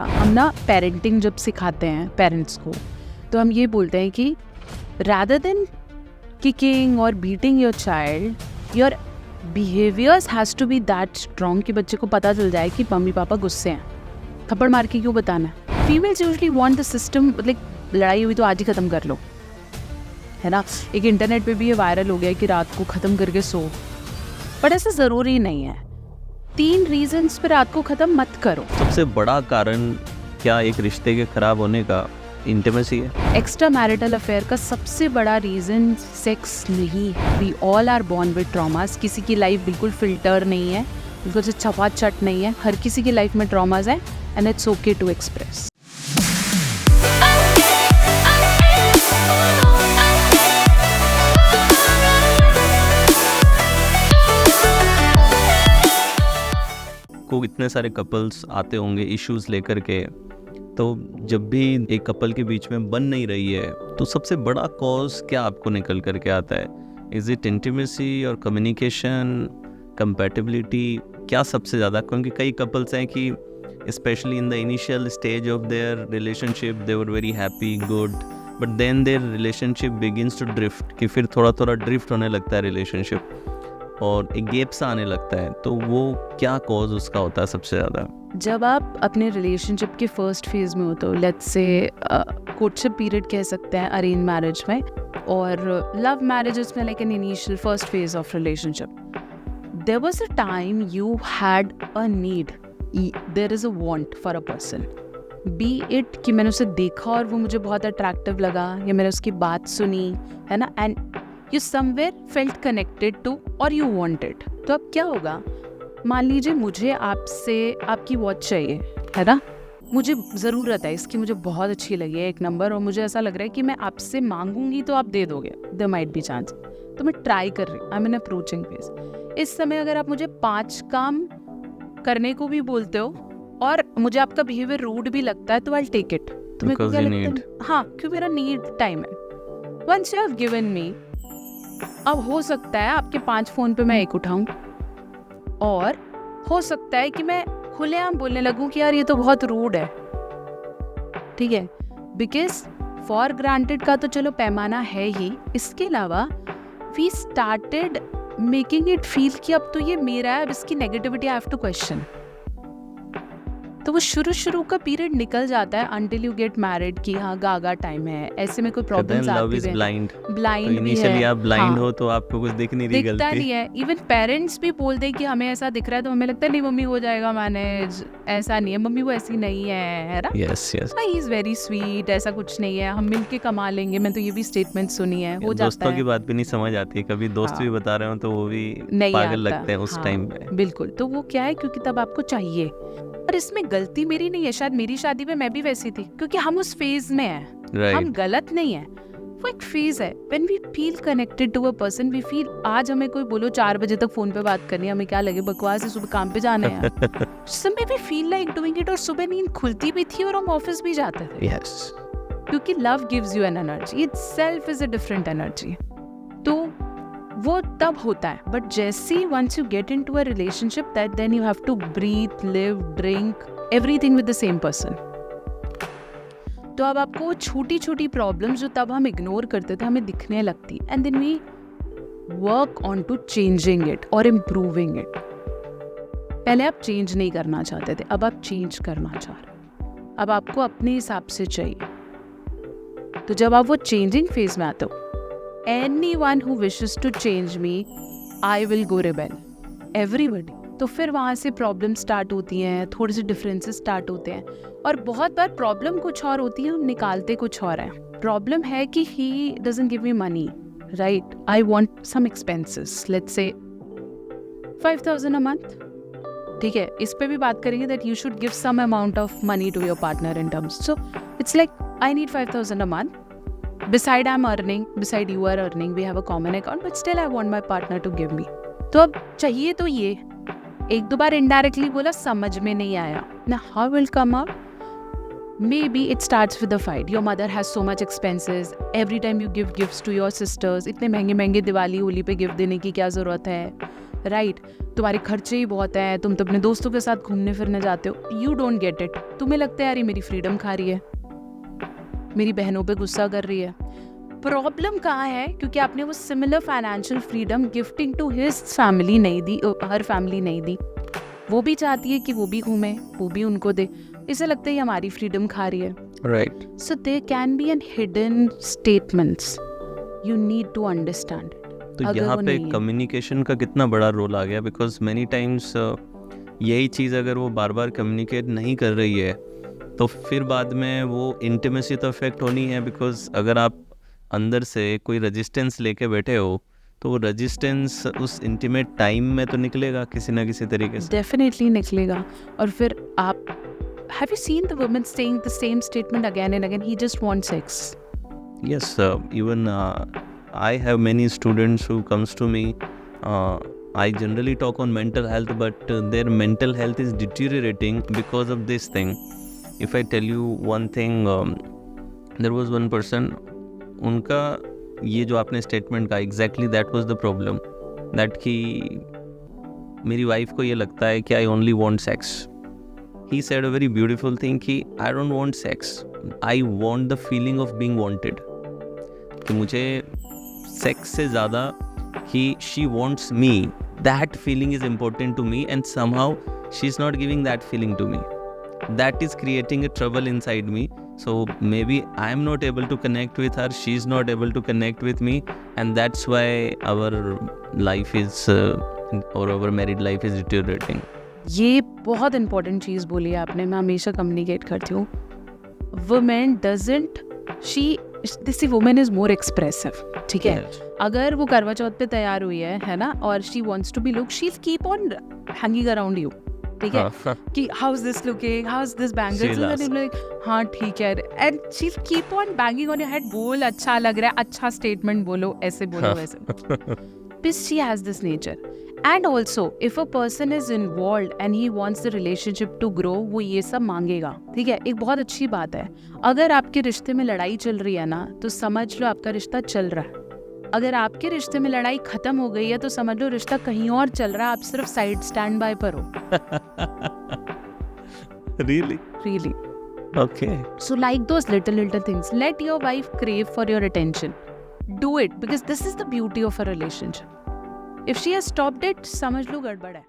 हम ना पेरेंटिंग जब सिखाते हैं पेरेंट्स को, तो हम ये बोलते हैं कि rather than kicking or beating your child, your behaviors has to be that strong कि बच्चे को पता चल जाए कि मम्मी पापा गुस्से हैं, थप्पड़ मार के क्यों बताना है। Females usually want the system, मतलब लड़ाई हुई तो आज ही ख़त्म कर लो, है ना। एक इंटरनेट पे भी ये वायरल हो गया कि रात को ख़त्म करके सो, बट ऐसा ज़रूरी नहीं है। 3 रीजंस पे रात को ख़त्म मत करो। सबसे बड़ा कारण क्या एक रिश्ते के खराब होने का इंटीमेसी है? एक्स्ट्रा मैरिटल अफेयर का सबसे बड़ा रीज़न सेक्स नहीं। We all are born with traumas. किसी की लाइफ बिल्कुल फिल्टर नहीं है, बिल्कुल से छपाचट नहीं है। हर किसी की लाइफ में ट्रॉमास है and it's okay to express. को इतने सारे कपल्स आते होंगे इश्यूज लेकर के, तो जब भी एक कपल के बीच में बन नहीं रही है तो सबसे बड़ा कॉज क्या आपको निकल करके आता है? इज इट इंटीमेसी और कम्युनिकेशन, कंपैटिबिलिटी? क्या सबसे ज़्यादा? क्योंकि कई कपल्स हैं कि specially in the initial stage of their relationship they were very happy, good, but then their relationship begins to drift, कि फिर थोड़ा थोड़ा ड्रिफ्ट होने लगता है रिलेशनशिप और एक गैप सा आने लगता है। तो वो क्या कॉज उसका होता है सबसे ज़्यादा? जब आप अपने रिलेशनशिप के फर्स्ट फेज में हो, तो लेट्स से कोर्टशिप पीरियड कह सकते हैं अरेंज मैरिज में, और लव मैरिजेस में like an initial first phase of relationship, there was a time you had a need, there is a want for a person, be it कि मैंने उसे देखा और वो मुझे बहुत अट्रैक्टिव लगा, या मैंने उसकी बात सुनी, है ना, and you somewhere felt connected to और यू वांटेड। तो अब क्या होगा, मान लीजिए मुझे आपसे आपकी वॉच चाहिए, है ना, मुझे ज़रूरत है इसकी, मुझे बहुत अच्छी लगी है, एक नंबर, और मुझे ऐसा लग रहा है कि मैं आपसे मांगूंगी तो आप दे दोगे, देयर माइट बी चांस। तो मैं ट्राई कर रही हूँ, I am in approaching phase. इस समय अगर आप मुझे 5 काम करने को भी बोलते हो और मुझे आपका बिहेवियर रूड भी लगता है, तो आई टेक इट। तो मेरे को क्या लगता है, हाँ, क्योंकि मेरा नीड टाइम है। Once you have given me, अब हो सकता है आपके 5 फ़ोन पे मैं एक उठाऊं, और हो सकता है कि मैं खुलेआम बोलने लगूं कि यार ये तो बहुत रूड है, ठीक है, बिकॉज फॉर ग्रांटेड का तो चलो पैमाना है ही, इसके अलावा we started making it feel कि अब तो ये मेरा है, अब इसकी negativity I have to question. तो वो शुरू का पीरियड निकल जाता है until you get married कि हाँ गागा टाइम है, ऐसे में कोई प्रॉब्लम्स आती है। ब्लाइंड भी इनिशियली है, आप ब्लाइंड हाँ, हो तो आपको कुछ दिख नहीं रही, दिखता गलती नहीं है। इवन पेरेंट्स भी बोल दे कि हमें ऐसा दिख रहा है, तो हमें लगता है नहीं मम्मी हो जाएगा मैनेज, ऐसा नहीं है, मम्मी वो ऐसी नहीं है ना। Yes yes, he is very sweet, ऐसा कुछ नहीं है, हम मिलके कमा लेंगे। मैं तो ये भी स्टेटमेंट सुनी है, हो जाता है। दोस्तों की बात भी नहीं समझ आती, कभी दोस्त भी बता रहे हो तो वो भी पागल लगते हैं उस टाइम पे। बिल्कुल, तो वो क्या है, क्योंकि तब आपको चाहिए। और इसमें गलती मेरी नहीं है, शायद मेरी शादी में मैं भी वैसी थी, क्योंकि हम उस फेज में हैं, हम गलत नहीं है, वो एक फेज है। When we feel connected to a person, we feel, आज हमें कोई बोलो 4 बजे तक फोन पे बात करनी है, हमें क्या लगे बकवास है, सुबह काम पे जाना है समय we feel like doing it, और सुबह नींद खुलती भी थी और हम ऑफिस भी जाते थे। यस, क्योंकि love gives you an energy, itself is a different energy. तो वो तब होता है, बट जैसे once you get into a relationship, that then you have to breathe, live, drink everything with the same person. तो अब आपको छोटी छोटी प्रॉब्लम्स जो तब हम इग्नोर करते थे, हमें दिखने लगती, and then we work on to changing it और इम्प्रूविंग इट। पहले आप चेंज नहीं करना चाहते थे, अब आप चेंज करना चाह रहे, अब आपको अपने हिसाब से चाहिए। तो जब आप वो चेंजिंग फेज में आते हो, anyone who wishes to change me, I will go rebel, everybody। तो फिर वहाँ से प्रॉब्लम स्टार्ट होती हैं, थोड़े से डिफरेंसेस स्टार्ट होते हैं, और बहुत बार प्रॉब्लम कुछ और होती है, हम निकालते कुछ और है। प्रॉब्लम है कि he doesn't give me money, right? I want some expenses, let's say 5,000 a month, ठीक है, इस पे भी बात करेंगे that you should give some amount of money to your partner in terms, so it's like I need 5,000 a month, beside I'm earning, beside you are earning, we have a common account, but still I want my partner to give me। तो अब चाहिए तो ये, एक दो बार indirectly बोला, समझ में नहीं आया ना, how will come out? Maybe it starts with a fight. Your mother has so much expenses. Every time you give gifts to your sisters, इतने महंगे महंगे दिवाली होली पे गिफ्ट देने की क्या ज़रूरत है? राइट तुम्हारे खर्चे ही बहुत हैं, तुम तो अपने दोस्तों के साथ घूमने फिरने जाते हो, यू डोंट गेट इट। तुम्हें लगता है यार ये मेरी फ्रीडम खा रही है, मेरी बहनों पे गुस्सा कर रही है। प्रॉब्लम कहाँ है? क्योंकि आपने वो similar financial freedom gifting to his family नहीं दी, हर फैमिली नहीं दी। वो भी चाहती है कि वो भी घूमे, वो भी उनको दे, इसे लगता है ये हमारी फ्रीडम खा रही है। Right. So there can be an hidden statements, you need to understand. तो यहाँ पे कम्युनिकेशन का कितना बड़ा रोल आ गया, बिकॉज मैनी टाइम्स यही चीज़ अगर वो बार बार कम्युनिकेट नहीं कर रही है तो फिर बाद में वो इंटीमेसी तो अफेक्ट होनी है। बिकॉज अगर आप अंदर से कोई रेजिस्टेंस लेके बैठे हो तो वो रेजिस्टेंस उस इंटीमेट टाइम में तो निकलेगा किसी ना किसी तरीके से। डेफिनेटली निकलेगा। और फिर आप have you seen the woman saying the same statement again and again, he just wants sex. Yes, even I have many students who comes to me. I generally talk on mental health, but their mental health is deteriorating because of this thing. If I tell you one thing, there was one person, उनका ये जो आपने statement का exactly that was the problem, that कि मेरी wife को ये लगता है कि I only want sex. He said a very beautiful thing कि I don't want sex, I want the feeling of being wanted. कि मुझे सेक्स से ज़्यादा कि she wants me, that feeling is important to me, and somehow she's not giving that feeling to me. That is creating a trouble inside me. So maybe I'm not able to connect with her, she's not able to connect with me, and that's why our life is or our married life is deteriorating. ये बहुत important चीज़ बोली है आपने, मैं हमेशा communicate करती हूँ। Women doesn't, see women is more expressive, ठीक है। अगर वो करवा चौथ पे तैयार हुई है ना, और she wants to be look, she keep on hanging around you, ठीक है, कि how is this looking, how is this bangles, हाँ ठीक है, and she keep on banging on your head, बोल अच्छा लग रहा है, अच्छा स्टेटमेंट बोलो, ऐसे बोलो वैसे। Because she has this nature. And also, if a person is involved and he wants the relationship to grow, वो ये सब मांगेगा, ठीक है। एक बहुत अच्छी बात है, अगर आपके रिश्ते में लड़ाई चल रही है ना, तो समझ लो आपका रिश्ता चल रहा है। अगर आपके रिश्ते में लड़ाई खत्म हो गई है तो समझ लो रिश्ता कहीं और चल रहा है, आप सिर्फ साइड स्टैंड बाय पर हो। Really. Okay. So like those little things, let your wife crave for your attention. Do it, because this is the beauty of a relationship. If she has stopped it, समझ लो गड़बड़ है।